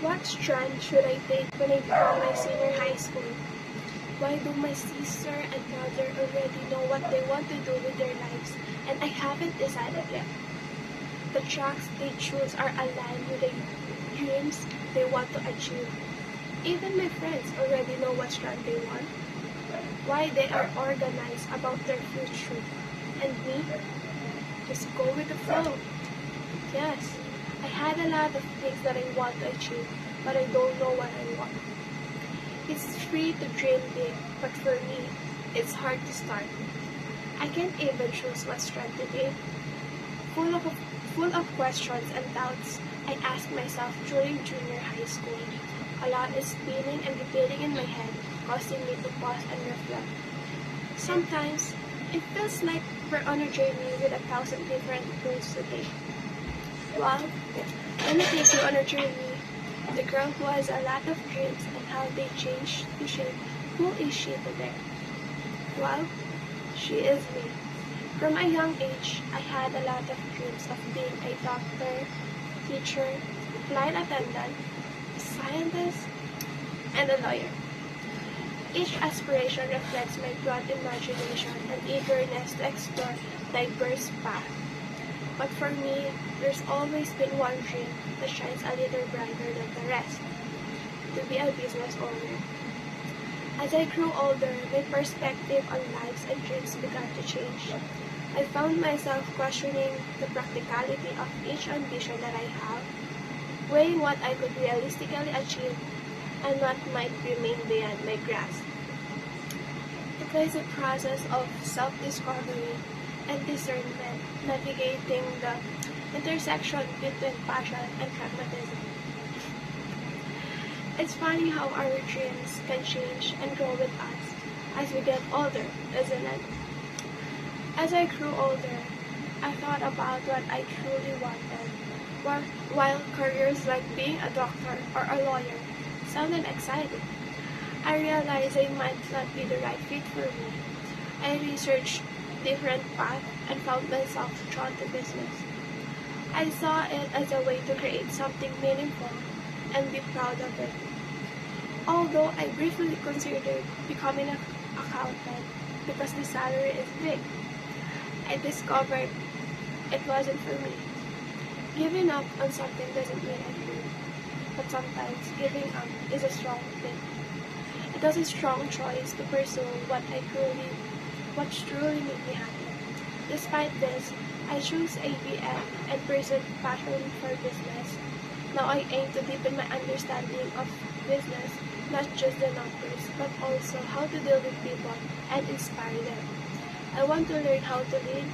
What strand should I take when I become my senior high school? Why do my sister and brother already know what they want to do with their lives and I haven't decided yet? The tracks they choose are aligned with the dreams they want to achieve. Even my friends already know what strand they want, why they are organized about their future, and me, just go with the flow. Yes, I had a lot of things that I want to achieve, but I don't know what I want. It's free to dream big, but for me, it's hard to start. I can't even choose what strand to take. Full of questions and doubts, I asked myself during junior high school. A lot is spinning and repeating in my head, causing me to pause and reflect. Sometimes, it feels like we're on a journey with 1,000 different roads to take. Well, let me take you on a journey. The girl who has a lot of dreams and how they change to shape who is she today. Well, she is me. From a young age, I had a lot of dreams of being a doctor, teacher, flight attendant, a scientist, and a lawyer. Each aspiration reflects my broad imagination and eagerness to explore diverse paths. But for me, there's always been one dream that shines a little brighter than the rest: to be a business owner. As I grew older, my perspective on lives and dreams began to change. I found myself questioning the practicality of each ambition that I have, weighing what I could realistically achieve and what might remain beyond my grasp. It was a process of self-discovery and discernment, navigating the intersection between passion and pragmatism. It's funny how our dreams can change and grow with us as we get older, isn't it? As I grew older, I thought about what I truly wanted. While careers like being a doctor or a lawyer sounded exciting, I realized they might not be the right fit for me. I researched different paths and found myself drawn to business. I saw it as a way to create something meaningful and be proud of it. Although I briefly considered becoming an accountant because the salary is big, I discovered it wasn't for me. Giving up on something doesn't mean I failed, but sometimes giving up is a strong thing. It was a strong choice to pursue what truly made me happy. Despite this, I chose ABM and pursued passion for business. Now I aim to deepen my understanding of business, not just the numbers, but also how to deal with people and inspire them. I want to learn how to lead,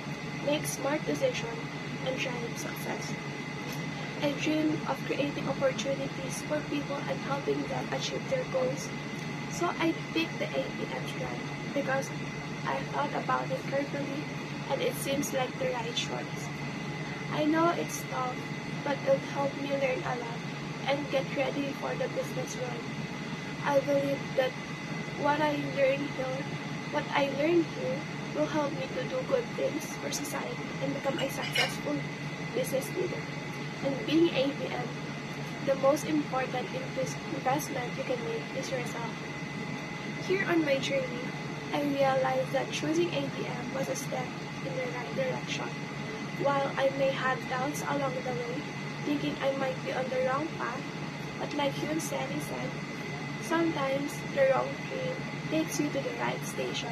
make smart decisions, and drive success. I dream of creating opportunities for people and helping them achieve their goals. So I picked the ABM strand because I thought about it carefully and it seems like the right choice. I know it's tough, but it'll help me learn a lot and get ready for the business world. I believe that what I learned here will help me to do good things for society and become a successful business leader. And being ABM, the most important investment you can make is yourself. Here on my journey, I realized that choosing ABM was a step in the right direction. While I may have doubts along the way, thinking I might be on the wrong path, but like Hyun said, sometimes the wrong train takes you to the right station.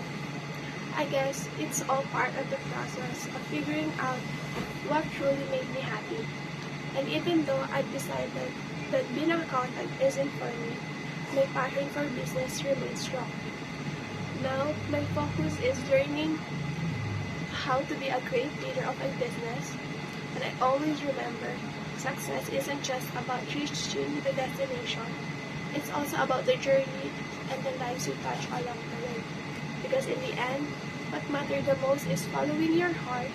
I guess it's all part of the process of figuring out what truly made me happy. And even though I've decided that being an accountant isn't for me, my passion for business remains strong. Now, my focus is learning how to be a great leader of a business, and I always remember success isn't just about reaching the destination, it's also about the journey and the lives you touch along the way. Because in the end, what matters the most is following your heart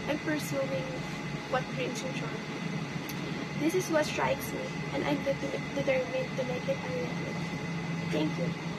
and pursuing what brings you joy. This is what strikes me, and I'm determined to make it a reality. Thank you.